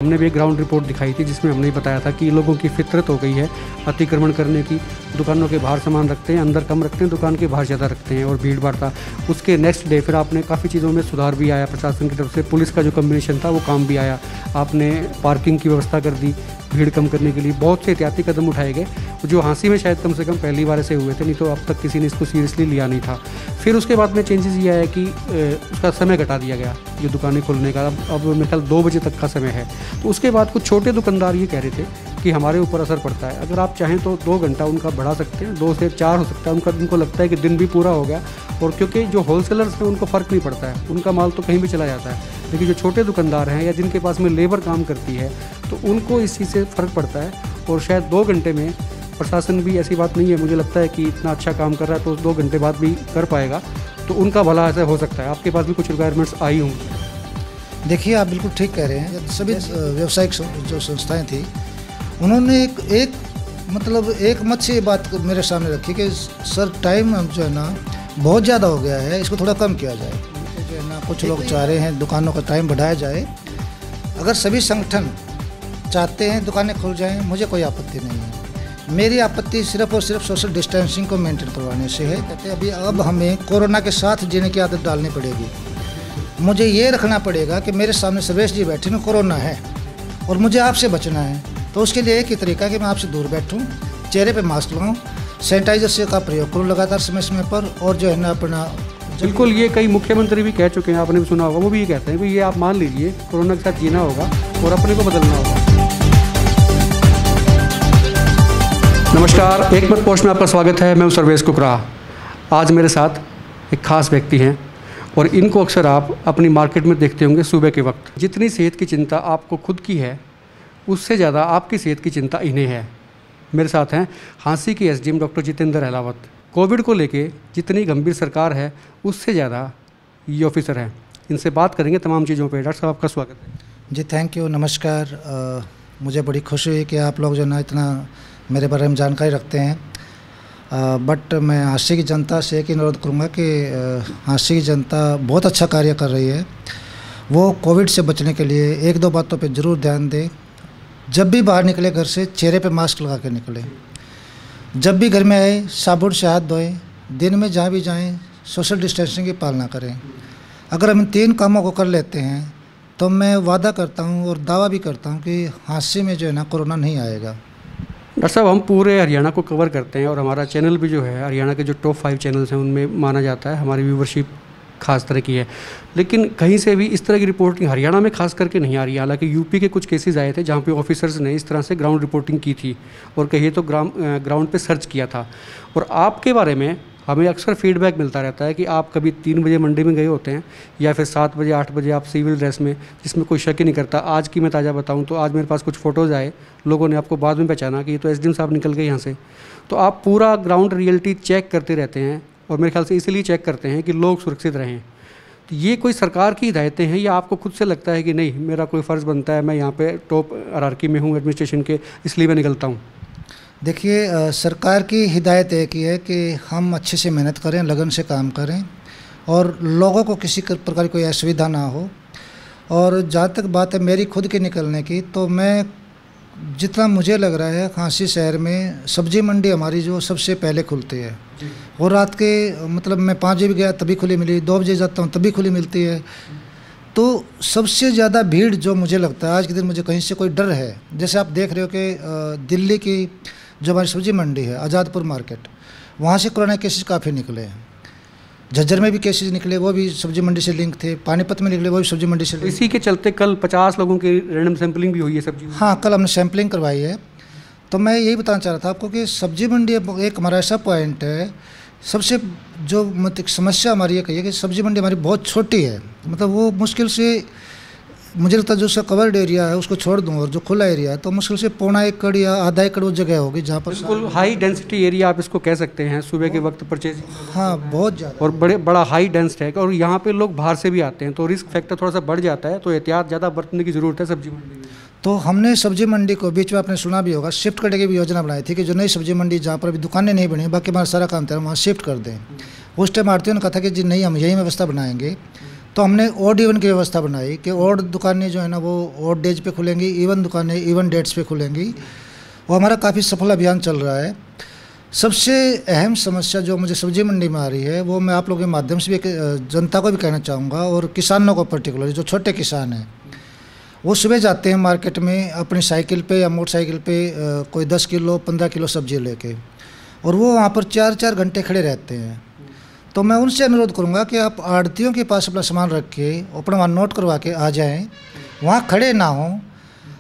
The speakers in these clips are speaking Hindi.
हमने भी एक ग्राउंड रिपोर्ट दिखाई थी जिसमें हमने बताया था कि लोगों की फितरत हो गई है अतिक्रमण करने की। दुकानों के बाहर सामान रखते हैं, अंदर कम रखते हैं, दुकान के बाहर ज़्यादा रखते हैं और भीड़ भाड़ था। उसके नेक्स्ट डे फिर आपने काफ़ी चीज़ों में सुधार भी आया, प्रशासन की तरफ से पुलिस का जो कम्बिनेशन था वो काम भी आया। आपने पार्किंग की व्यवस्था कर दी भीड़ कम करने के लिए, बहुत से एहतियाती कदम उठाए गए जो हाँसी में शायद कम से कम पहली बार ऐसे हुए थे, नहीं तो अब तक किसी ने इसको सीरियसली लिया नहीं था। फिर उसके बाद में चेंजेस ये आया कि उसका समय घटा दिया गया ये दुकानें खोलने का। अब मेरे ख्याल 2 बजे तक का समय है। तो उसके बाद कुछ छोटे दुकानदार ये कह रहे थे कि हमारे ऊपर असर पड़ता है, अगर आप चाहें तो 2 घंटा उनका बढ़ा सकते हैं, 2 से 4 हो सकता है उनको लगता है कि दिन भी पूरा हो गया। और क्योंकि जो होलसेलर्स हैं उनको फ़र्क नहीं पड़ता है, उनका माल तो कहीं भी चला जाता है, लेकिन जो छोटे दुकानदार हैं या जिनके पास में लेबर काम करती है तो उनको इस चीज़ से फ़र्क पड़ता है। और शायद 2 घंटे में प्रशासन भी, ऐसी बात नहीं है, मुझे लगता है कि इतना अच्छा काम कर रहा है तो 2 घंटे बाद भी कर पाएगा, तो उनका भला ऐसा हो सकता है। आपके पास भी कुछ रिक्वायरमेंट्स आई होंगी। देखिए, आप बिल्कुल ठीक कह रहे हैं। सभी व्यावसायिक जो संस्थाएं थी उन्होंने एक मत से ये बात मेरे सामने रखी कि सर टाइम जो है ना बहुत ज़्यादा हो गया है, इसको थोड़ा कम किया जाए। जो है ना कुछ लोग चाह रहे हैं दुकानों का टाइम बढ़ाया जाए। अगर सभी संगठन चाहते हैं दुकानें खुल जाएं, मुझे कोई आपत्ति नहीं है। मेरी आपत्ति सिर्फ और सिर्फ सोशल डिस्टेंसिंग को मेंटेन करवाने से है। कहते अब हमें कोरोना के साथ जीने की आदत डालनी पड़ेगी। मुझे ये रखना पड़ेगा कि मेरे सामने सर्वेश जी बैठे ना, कोरोना है और मुझे आपसे बचना है, तो उसके लिए एक ही तरीका है कि मैं आपसे दूर बैठूं, चेहरे पे मास्क लगाऊं, सैनिटाइजर से का प्रयोग करूं लगातार समय समय पर, और जो है ना अपना बिल्कुल, ये कई मुख्यमंत्री भी कह चुके हैं, आपने भी सुना होगा, वो भी ये कहते हैं कि ये आप मान लीजिए कोरोना के साथ जीना होगा और अपने को बदलना होगा। नमस्कार, एक मत पोस्ट में आपका स्वागत है। मैं हूं सर्वेश कुकराह। आज मेरे साथ एक खास व्यक्ति हैं और इनको अक्सर आप अपनी मार्केट में देखते होंगे सुबह के वक्त। जितनी सेहत की चिंता आपको खुद की है उससे ज़्यादा आपकी सेहत की चिंता इन्हें है। मेरे साथ हैं हाँसी के SDM doctor Jitendra Ahlawat. Covid को लेके जितनी गंभीर सरकार है उससे ज़्यादा ये ऑफिसर हैं। इनसे बात करेंगे तमाम चीज़ों पे। डॉक्टर साहब, आपका स्वागत है। जी, थैंक यू, नमस्कार। मुझे बड़ी खुशी हुई कि आप लोग जो ना इतना मेरे बारे में जानकारी रखते हैं। बट मैं हाँसी की जनता से एक ही अनुरोध करूँगा कि हाँसी की जनता बहुत अच्छा कार्य कर रही है। वो कोविड से बचने के लिए 1-2 बातों पे ज़रूर ध्यान दें। जब भी बाहर निकले घर से चेहरे पे मास्क लगा के निकलें। जब भी घर में आए साबुन से हाथ धोएं। दिन में जहाँ भी जाएं सोशल डिस्टेंसिंग की पालना करें। अगर हम इन 3 कामों को कर लेते हैं तो मैं वादा करता हूँ और दावा भी करता हूँ कि हाँसी में जो है ना कोरोना नहीं आएगा। डॉक्टर साहब, हम पूरे हरियाणा को कवर करते हैं और हमारा चैनल भी जो है हरियाणा के जो टॉप 5 चैनल्स हैं उनमें माना जाता है। हमारी व्यूवरशिप खास तरह की है, लेकिन कहीं से भी इस तरह की रिपोर्टिंग हरियाणा में खास करके नहीं आ रही है। हालांकि यूपी के कुछ केसेस आए थे जहाँ पे ऑफिसर्स ने इस तरह से ग्राउंड रिपोर्टिंग की थी और कहिए तो ग्राउंड पे सर्च किया था। और आपके बारे में हमें अक्सर फीडबैक मिलता रहता है कि आप कभी 3 बजे मंडी में गए होते हैं या फिर 7 बजे 8 बजे आप सिविल ड्रेस में, जिसमें कोई शक ही नहीं करता। आज की मैं ताज़ा बताऊं तो आज मेरे पास कुछ फ़ोटोज़ आए, लोगों ने आपको बाद में पहचाना कि ये तो एसडीएम साहब निकल गए यहाँ से। तो आप पूरा ग्राउंड रियलिटी चेक करते रहते हैं और मेरे ख्याल से इसलिए चेक करते हैं कि लोग सुरक्षित रहें। तो ये कोई सरकार की हिदायतें हैं या आपको खुद से लगता है कि नहीं, मेरा कोई फ़र्ज़ बनता है, मैं यहाँ पे टॉप हायरार्की में हूँ एडमिनिस्ट्रेशन के, इसलिए मैं निकलता हूँ? देखिए, सरकार की हिदायत एक ही है कि हम अच्छे से मेहनत करें, लगन से काम करें और लोगों को किसी प्रकार की कोई असुविधा ना हो। और जहाँ तक बात है मेरी खुद के निकलने की, तो मैं जितना मुझे लग रहा है हाँसी शहर में सब्जी मंडी हमारी जो सबसे पहले खुलती है, और रात के मैं 5 बजे गया तभी खुली मिली, 2 बजे जाता हूँ तभी खुली मिलती है। तो सबसे ज़्यादा भीड़ जो मुझे लगता है आज के दिन, मुझे कहीं से कोई डर है। जैसे आप देख रहे हो कि दिल्ली की जो हमारी सब्जी मंडी है आज़ादपुर मार्केट, वहाँ से कोरोना केसेस काफ़ी निकले हैं। झज्जर में भी केसेस निकले, वो भी सब्जी मंडी से लिंक थे। पानीपत में निकले, वो भी सब्जी मंडी से लिंक। इसी के चलते कल 50 लोगों की रैंडम सैंपलिंग भी हुई है सब्जी। हाँ, कल हमने सैंपलिंग करवाई है। तो मैं यही बताना चाह रहा था आपको कि सब्जी मंडी एक हमारा ऐसा पॉइंट है। सबसे जो समस्या हमारी ये कही है कि सब्जी मंडी हमारी बहुत छोटी है। वो मुश्किल से, मुझे लगता है जो उसका कवर्ड एरिया है उसको छोड़ दूँ और जो खुला एरिया है तो मुश्किल से 1.25 एकड़ या आधा एकड़ वो जगह होगी जहाँ पर बिल्कुल हाई डेंसिटी एरिया आप इसको कह सकते हैं सुबह के वक्त परचेज। हाँ, बहुत ज़्यादा और बड़ा हाई डेंस है और यहाँ पे लोग बाहर से भी आते हैं तो रिस्क फैक्टर थोड़ा सा बढ़ जाता है। तो एहतियात ज़्यादा बरतने की ज़रूरत है सब्जी मंडी में। तो हमने सब्जी मंडी को बीच में आपने सुना भी होगा शिफ्ट करने की भी योजना बनाई थी कि जो नई सब्जी मंडी जहाँ पर अभी दुकानें नहीं बनी, बाकी हमारा सारा काम था, वहाँ शिफ्ट कर दें। उस टाइम आरटीओ ने कहा था कि जी नहीं, हम यही व्यवस्था बनाएंगे। तो हमने ऑड इवन की व्यवस्था बनाई कि ऑड दुकानें जो है ना वो ऑड डेज पे खुलेंगी, इवन दुकानें इवन डेट्स पे खुलेंगी। वो हमारा काफ़ी सफल अभियान चल रहा है। सबसे अहम समस्या जो मुझे सब्जी मंडी में आ रही है वो मैं आप लोगों के माध्यम से भी जनता को भी कहना चाहूँगा, और किसानों को पर्टिकुलर, जो छोटे किसान हैं, वो सुबह जाते हैं मार्केट में अपनी साइकिल पे या मोटरसाइकिल पे कोई 10 किलो 15 किलो सब्जी लेके, और वो वहाँ पर 4-4 घंटे खड़े रहते हैं। तो मैं उनसे अनुरोध करूँगा कि आप आड़तियों के पास अपना सामान रख के अपना वहाँ नोट करवा के आ जाएं, वहाँ खड़े ना हों।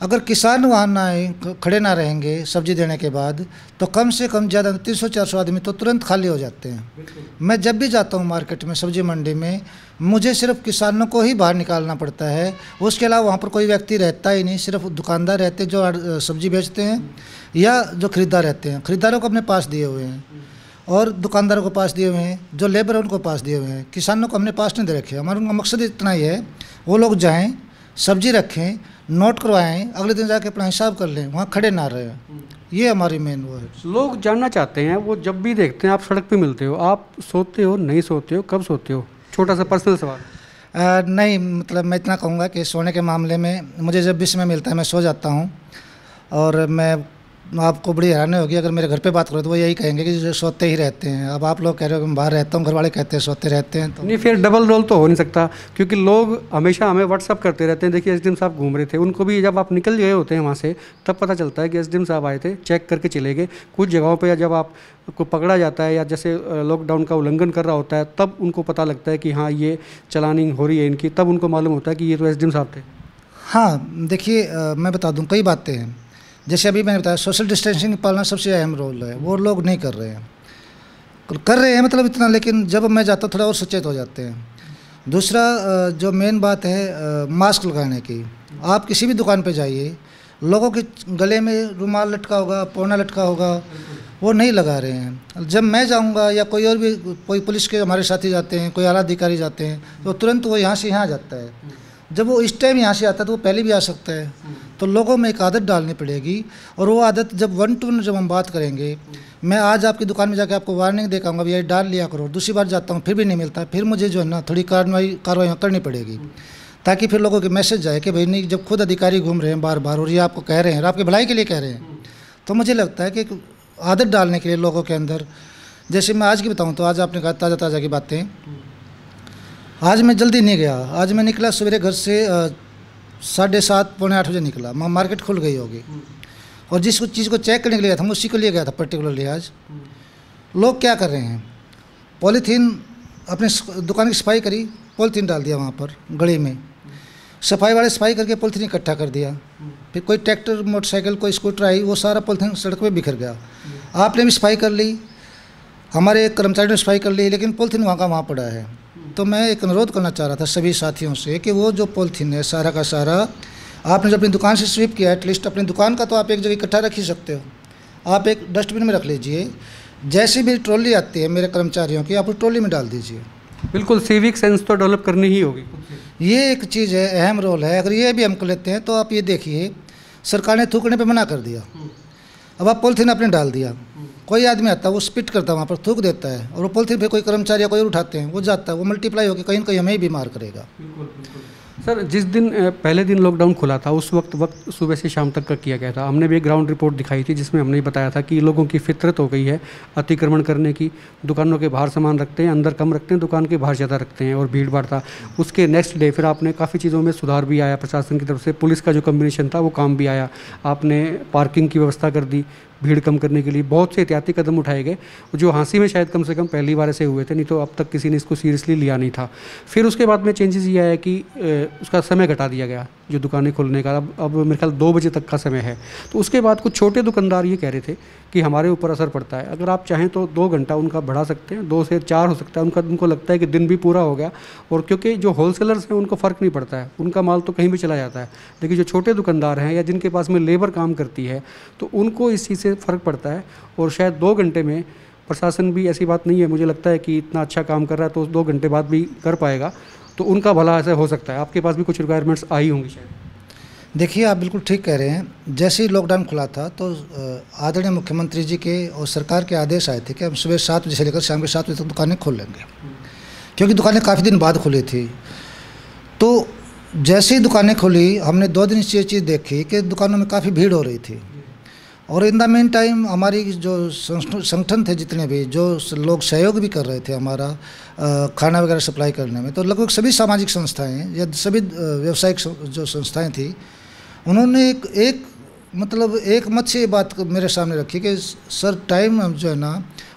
अगर किसान वहाँ ना आए, खड़े ना रहेंगे सब्जी देने के बाद, तो कम से कम ज़्यादा 300-400 आदमी तो तुरंत खाली हो जाते हैं। मैं जब भी जाता हूँ मार्केट में, सब्जी मंडी में, मुझे सिर्फ किसानों को ही बाहर निकालना पड़ता है। उसके अलावा वहाँ पर कोई व्यक्ति रहता ही नहीं, सिर्फ दुकानदार रहते हैं जो सब्जी बेचते हैं या जो खरीदार रहते हैं। खरीदारों को अपने पास दिए हुए हैं और दुकानदारों को पास दिए हुए हैं, जो लेबर है उनको पास दिए हुए हैं। किसानों को हमने पास नहीं दे रखे। हमारा उनका मकसद इतना ही है, वो लोग जाएँ, सब्जी रखें, नोट करवाएं, अगले दिन जाके अपना हिसाब कर लें, वहाँ खड़े ना रहे। ये हमारी मेन वो है। लोग जानना चाहते हैं, वो जब भी देखते हैं आप सड़क पे मिलते हो, आप सोते हो नहीं सोते हो, कब सोते हो? छोटा सा पर्सनल सवाल। नहीं, मतलब मैं इतना कहूँगा कि सोने के मामले में मुझे जब भी समय मिलता है मैं सो जाता हूँ। और मैं आपको बड़ी हैरानी होगी अगर मेरे घर पे बात करो तो वो यही कहेंगे कि जो सोते ही रहते हैं। अब आप लोग कह रहे हो कि मैं बाहर रहता हूँ, घर वाले कहते हैं सोते रहते हैं, तो नहीं, फिर डबल रोल तो हो नहीं सकता, क्योंकि लोग हमेशा हमें व्हाट्सअप करते रहते हैं। देखिए एसडीएम साहब घूम रहे थे, उनको भी जब आप निकल गए होते हैं वहाँ से तब पता चलता है कि एसडीएम साहब आए थे, चेक करके चले गए। कुछ जगहों पर जब आपको पकड़ा जाता है या जैसे लॉकडाउन का उल्लंघन कर रहा होता है, तब उनको पता लगता है कि हाँ ये चलानिंग हो रही है इनकी, तब उनको मालूम होता है कि ये तो एसडीएम साहब थे। हाँ, देखिए मैं बता दूँ, कई बातें हैं। जैसे अभी मैंने बताया, सोशल डिस्टेंसिंग पालना सबसे अहम रोल है, वो लोग नहीं कर रहे हैं। कर रहे हैं मतलब इतना, लेकिन जब मैं जाता हूँ थोड़ा और सचेत हो जाते हैं। दूसरा जो मेन बात है मास्क लगाने की। आप किसी भी दुकान पे जाइए, लोगों के गले में रुमाल लटका होगा, पौना लटका होगा, वो नहीं लगा रहे हैं। जब मैं जाऊँगा या कोई और भी, कोई पुलिस के हमारे साथी जाते हैं, कोई आला अधिकारी जाते हैं, तो तुरंत वो यहाँ से यहाँ जाता है। जब वो इस टाइम यहाँ से आता है तो वो पहले भी आ सकता है। तो लोगों में एक आदत डालनी पड़ेगी, और वो आदत जब 1 to 1 जब हम बात करेंगे, मैं आज आपकी दुकान में जाकर आपको वार्निंग दे कहूँगा भैया डाल लिया करो, दूसरी बार जाता हूँ फिर भी नहीं मिलता, फिर मुझे जो है ना थोड़ी कार्रवाई करनी पड़ेगी, ताकि फिर लोगों के मैसेज जाए कि भाई नहीं, जब खुद अधिकारी घूम रहे हैं बार बार और ये आपको कह रहे हैं, आपकी भलाई के लिए कह रहे हैं, तो मुझे लगता है कि आदत डालने के लिए लोगों के अंदर, जैसे मैं आज की बताऊँ तो आज आपने कहा ताज़ा की बातें, आज मैं जल्दी नहीं गया। आज मैं निकला सवेरे घर से 7:30 पौने 8 बजे निकला, मार्केट खुल गई होगी, और जिस चीज़ को चेक करने के लिए गया था मैं उसी के लिए गया था पर्टिकुलरली। आज लोग क्या कर रहे हैं, पॉलीथीन, अपनी दुकान की सफाई करी, पॉलीथीन डाल दिया वहाँ पर गली में, सफाई वाले सफाई करके पॉलीथीन इकट्ठा कर दिया, फिर कोई ट्रैक्टर मोटरसाइकिल कोई स्कूटर आई, वो सारा पॉलीथीन सड़क पर बिखर गया। आपने भी सफाई कर ली, हमारे कर्मचारी ने सफाई कर ली, लेकिन पॉलीथीन वहाँ का वहाँ पड़ा है। तो मैं एक अनुरोध करना चाह रहा था सभी साथियों से कि वो जो पॉलीथीन है सारा का सारा आपने जो अपनी दुकान से स्वीप किया, एटलीस्ट अपनी दुकान का तो आप एक जगह इकट्ठा रख ही सकते हो, आप एक डस्टबिन में रख लीजिए। जैसी भी ट्रॉली आती है मेरे कर्मचारियों की, आप उस ट्रॉली में डाल दीजिए। बिल्कुल, सिविक सेंस तो डेवलप करनी ही होगी। ये एक चीज़ है, अहम रोल है। अगर ये भी हम कर लेते हैं तो आप ये देखिए, सरकार ने थूकने पर मना कर दिया, अब आप पॉलीथीन आपने डाल दिया, कोई आदमी आता है वो स्पिट करता है वहाँ पर, थूक देता है, और वो पॉलीथीन फिर कोई कर्मचारी या कोई उठाते हैं, वो जाता है, वो मल्टीप्लाई होकर कहीं ना कहीं हमें ही बीमार करेगा। सर, जिस दिन पहले दिन लॉकडाउन खुला था उस वक्त सुबह से शाम तक का किया गया था। हमने भी एक ग्राउंड रिपोर्ट दिखाई थी जिसमें हमने बताया था कि लोगों की फितरत हो गई है अतिक्रमण करने की। दुकानों के बाहर सामान रखते हैं, अंदर कम रखते हैं, दुकान के बाहर ज़्यादा रखते हैं और भीड़ भाड़ था। उसके नेक्स्ट डे फिर आपने काफ़ी चीज़ों में सुधार भी आया, प्रशासन की तरफ से पुलिस का जो कम्बिनेशन था वो काम भी आया। आपने पार्किंग की व्यवस्था कर दी, भीड़ कम करने के लिए बहुत से एहतियाती कदम उठाए गए, जो हाँसी में शायद कम से कम पहली बार ऐसे हुए थे, नहीं तो अब तक किसी ने इसको सीरियसली लिया नहीं था। फिर उसके बाद में चेंजेस ये आया कि उसका समय घटा दिया गया जो दुकानें खोलने का, अब मेरे ख्याल 2 बजे तक का समय है। तो उसके बाद कुछ छोटे दुकानदार ये कह रहे थे कि हमारे ऊपर असर पड़ता है, अगर आप चाहें तो 2 घंटा उनका बढ़ा सकते हैं, 2 से 4 हो सकता है उनको लगता है कि दिन भी पूरा हो गया। और क्योंकि जो होलसेलर्स हैं उनको फ़र्क नहीं पड़ता है, उनका माल तो कहीं भी चला जाता है, लेकिन जो छोटे दुकानदार हैं या जिनके पास में लेबर काम करती है तो उनको इस चीज़ से फ़र्क पड़ता है। और शायद 2 घंटे में प्रशासन भी, ऐसी बात नहीं है, मुझे लगता है कि इतना अच्छा काम कर रहा है तो 2 घंटे बाद भी कर पाएगा, तो उनका भला ऐसा हो सकता है। आपके पास भी कुछ रिक्वायरमेंट्स आई होंगी शायद। देखिए, आप बिल्कुल ठीक कह रहे हैं। जैसे ही लॉकडाउन खुला था तो आदरणीय मुख्यमंत्री जी के और सरकार के आदेश आए थे कि हम सुबह 7 बजे से लेकर शाम के 7 बजे तक दुकानें खोल लेंगे, क्योंकि दुकानें काफ़ी दिन बाद खुली थी। तो जैसे ही दुकानें खुली, हमने 2 दिन ये चीज़ देखी कि दुकानों में काफ़ी भीड़ हो रही थी। और इन द मेन टाइम हमारी जो संगठन थे, जितने भी जो लोग सहयोग भी कर रहे थे हमारा खाना वगैरह सप्लाई करने में, तो लगभग सभी सामाजिक संस्थाएं या सभी व्यावसायिक जो संस्थाएं थी, उन्होंने एक मत से ये बात मेरे सामने रखी कि सर टाइम जो है ना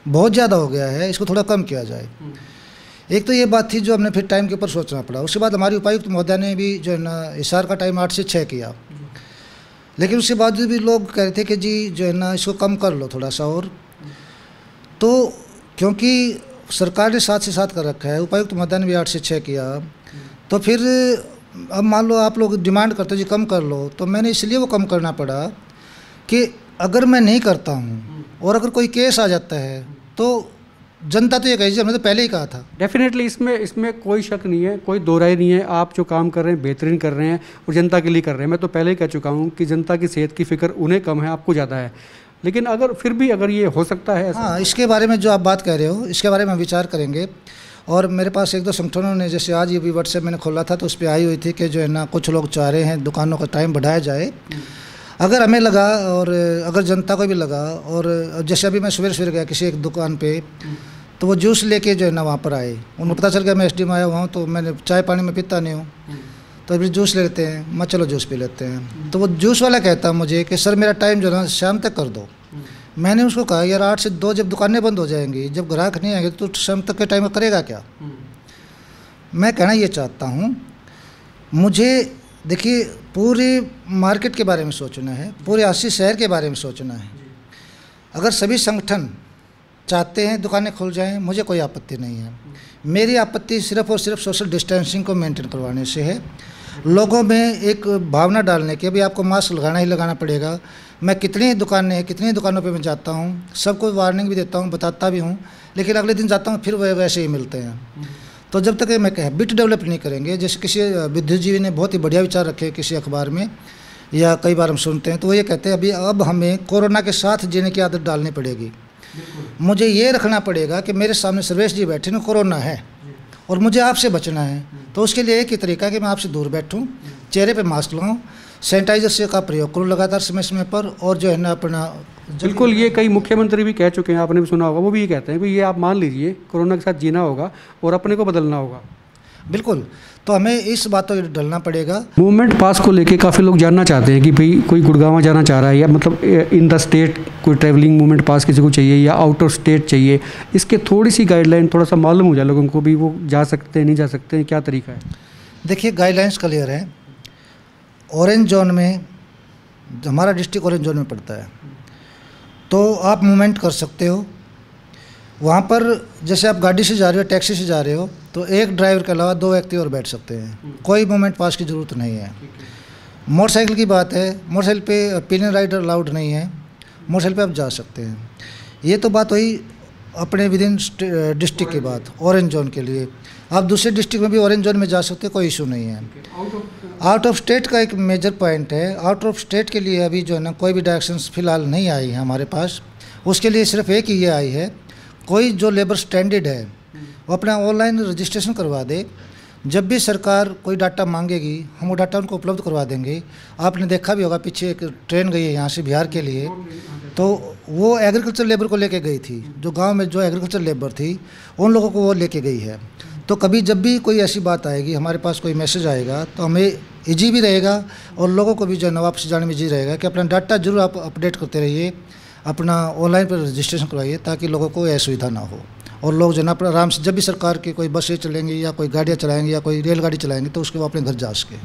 बहुत ज़्यादा हो गया है, इसको थोड़ा कम किया जाए। एक तो ये बात थी जो हमने फिर टाइम के ऊपर सोचना पड़ा। उसके बाद हमारी उपायुक्त महोदया ने भी जो है ना हिसार का टाइम 8 से 6 किया, लेकिन उसके बावजूद भी लोग कह रहे थे कि जी जो है ना इसको कम कर लो थोड़ा सा और। तो क्योंकि सरकार ने 7 से 7 कर रखा है, उपायुक्त महोदया ने भी 8 से 6 किया, तो फिर अब मान लो आप लोग डिमांड करते हो जी कम कर लो, तो मैंने इसलिए वो कम करना पड़ा कि अगर मैं नहीं करता हूँ और अगर कोई केस आ जाता है तो जनता तो ये कहेगी हमने तो पहले ही कहा था। डेफिनेटली इसमें कोई शक नहीं है, कोई दो राय नहीं है। आप जो काम कर रहे हैं बेहतरीन कर रहे हैं और जनता के लिए कर रहे हैं। मैं तो पहले ही कह चुका हूँ कि जनता की सेहत की फ़िक्र उन्हें कम है, आपको ज़्यादा है। लेकिन अगर फिर भी अगर ये हो सकता है, हाँ, इसके बारे में जो आप बात कह रहे हो इसके बारे में विचार करेंगे। और मेरे पास 1-2 संगठनों ने, जैसे आज ये भी व्हाट्सएप मैंने खोला था तो उस पर आई हुई थी कि जो है ना कुछ लोग चाह रहे हैं दुकानों का टाइम बढ़ाया जाए। अगर हमें लगा और अगर जनता को भी लगा, और जैसे अभी मैं सवेरे गया किसी एक दुकान पे, तो वो जूस लेके जो है ना वहाँ पर आए। उनको पता चल गया मैं एसडीएम आया हुआ हूँ, तो मैंने चाय पानी में पीता नहीं हूँ, तो अभी जूस ले लेते हैं। मैं चलो जूस पी लेते हैं। तो वो जूस वाला कहता मुझे कि सर मेरा टाइम जो है ना शाम तक कर दो। मैंने उसको कहा यार 8 से 2 जब दुकानें बंद हो जाएंगी, जब ग्राहक नहीं आएंगे तो शाम तक के टाइम में करेगा क्या। मैं कहना ये चाहता हूँ, मुझे देखिए पूरे मार्केट के बारे में सोचना है, पूरे 80 शहर के बारे में सोचना है। अगर सभी संगठन चाहते हैं दुकानें खुल जाएं, मुझे कोई आपत्ति नहीं है। मेरी आपत्ति सिर्फ और सिर्फ सोशल डिस्टेंसिंग को मेंटेन करवाने से है, लोगों में एक भावना डालने की। अभी आपको मास्क लगाना ही लगाना पड़ेगा। मैं कितनी दुकानों पे मैं जाता हूँ, सबको वार्निंग भी देता हूँ, बताता भी हूँ, लेकिन अगले दिन जाता हूँ फिर वह वैसे ही मिलते हैं। तो जब तक मैं हैबिट डेवलप नहीं करेंगे, जैसे किसी बुद्धिजीवी ने बहुत ही बढ़िया विचार रखे किसी अखबार में, या कई बार हम सुनते हैं, तो वो ये कहते हैं अब हमें कोरोना के साथ जीने की आदत डालनी पड़ेगी। मुझे ये रखना पड़ेगा कि मेरे सामने सर्वेश जी बैठे ना, कोरोना है और मुझे आपसे बचना है। तो उसके लिए एक ही तरीका कि मैं आपसे दूर बैठूं, चेहरे पे मास्क लगाऊं, सैनिटाइजर से का प्रयोग करूं लगातार समय समय पर, और जो है ना अपना बिल्कुल, ये कई मुख्यमंत्री भी कह चुके हैं, आपने भी सुना होगा, वो भी ये कहते हैं कि ये आप मान लीजिए कोरोना के साथ जीना होगा और अपने को बदलना होगा। बिल्कुल, तो हमें इस बातों पर डलना पड़ेगा। मूवमेंट पास को लेके काफ़ी लोग जानना चाहते हैं कि भाई कोई गुड़गांव जाना चाह रहा है या मतलब इन द स्टेट कोई ट्रैवलिंग मूवमेंट पास किसी को चाहिए या आउट ऑफ स्टेट चाहिए, इसके थोड़ी सी गाइडलाइन थोड़ा सा मालूम हो जाए लोगों को भी, वो जा सकते हैं नहीं जा सकते हैं, क्या तरीका है। देखिए गाइडलाइंस क्लियर है। ऑरेंज जोन में, हमारा डिस्ट्रिक्ट ऑरेंज जोन में पड़ता है, तो आप मूवमेंट कर सकते हो। वहाँ पर जैसे आप गाड़ी से जा रहे हो, टैक्सी से जा रहे हो, तो एक ड्राइवर के अलावा 2 व्यक्ति और बैठ सकते हैं, कोई मूवमेंट पास की ज़रूरत नहीं है। मोटरसाइकिल की बात है, मोटरसाइकिल पे पिलियन राइडर अलाउड नहीं है, मोटरसाइकिल पे आप जा सकते हैं। ये तो बात हुई अपने विद इन डिस्ट्रिक्ट की बात, ऑरेंज जोन के लिए। आप दूसरे डिस्ट्रिक्ट में भी ऑरेंज जोन में जा सकते हैं, कोई इशू नहीं है। आउट ऑफ स्टेट का एक मेजर पॉइंट है, आउट ऑफ स्टेट के लिए अभी जो है ना कोई भी डायरेक्शंस फिलहाल नहीं आई है हमारे पास। उसके लिए सिर्फ एक ही ये आई है, कोई जो लेबर स्टैंडर्ड है वो अपना ऑनलाइन रजिस्ट्रेशन करवा दे। जब भी सरकार कोई डाटा मांगेगी हम वो डाटा उनको उपलब्ध करवा देंगे। आपने देखा भी होगा पीछे एक ट्रेन गई है यहाँ से बिहार के लिए, तो वो एग्रीकल्चर लेबर को लेके गई थी, जो गांव में जो एग्रीकल्चर लेबर थी उन लोगों को वो लेके गई है। तो कभी जब भी कोई ऐसी बात आएगी, हमारे पास कोई मैसेज आएगा, तो हमें ईजी भी रहेगा और लोगों को भी जो है वापस जाने में ईजी रहेगा कि अपना डाटा जरूर आप अपडेट करते रहिए, अपना ऑनलाइन पर रजिस्ट्रेशन करवाइए, ताकि लोगों को असुविधा ना हो। और लोग जो है ना अपना आराम से, जब भी सरकार की कोई बसें चलेंगी या कोई गाड़ियाँ चलाएंगे या कोई रेलगाड़ी चलाएंगे, तो उसके वो अपने घर जा सके।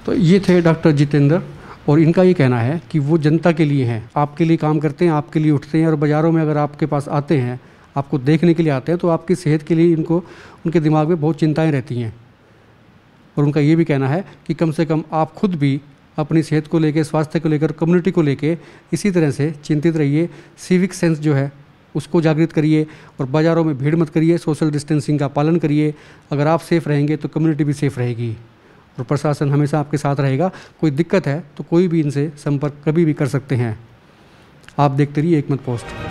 तो ये थे डॉक्टर जितेंद्र, और इनका ये कहना है कि वो जनता के लिए हैं, आपके लिए काम करते हैं, आपके लिए उठते हैं। और बाज़ारों में अगर आपके पास आते हैं, आपको देखने के लिए आते हैं, तो आपकी सेहत के लिए इनको, उनके दिमाग में बहुत चिंताएँ रहती हैं। और उनका ये भी कहना है कि कम से कम आप खुद भी अपनी सेहत को लेकर, स्वास्थ्य को लेकर, कम्युनिटी को लेकर इसी तरह से चिंतित रहिए। सिविक सेंस जो है उसको जागृत करिए और बाज़ारों में भीड़ मत करिए, सोशल डिस्टेंसिंग का पालन करिए। अगर आप सेफ़ रहेंगे तो कम्युनिटी भी सेफ़ रहेगी और प्रशासन हमेशा आपके साथ रहेगा। कोई दिक्कत है तो कोई भी इनसे संपर्क कभी भी कर सकते हैं। आप देखते रहिए एकमत पोस्ट।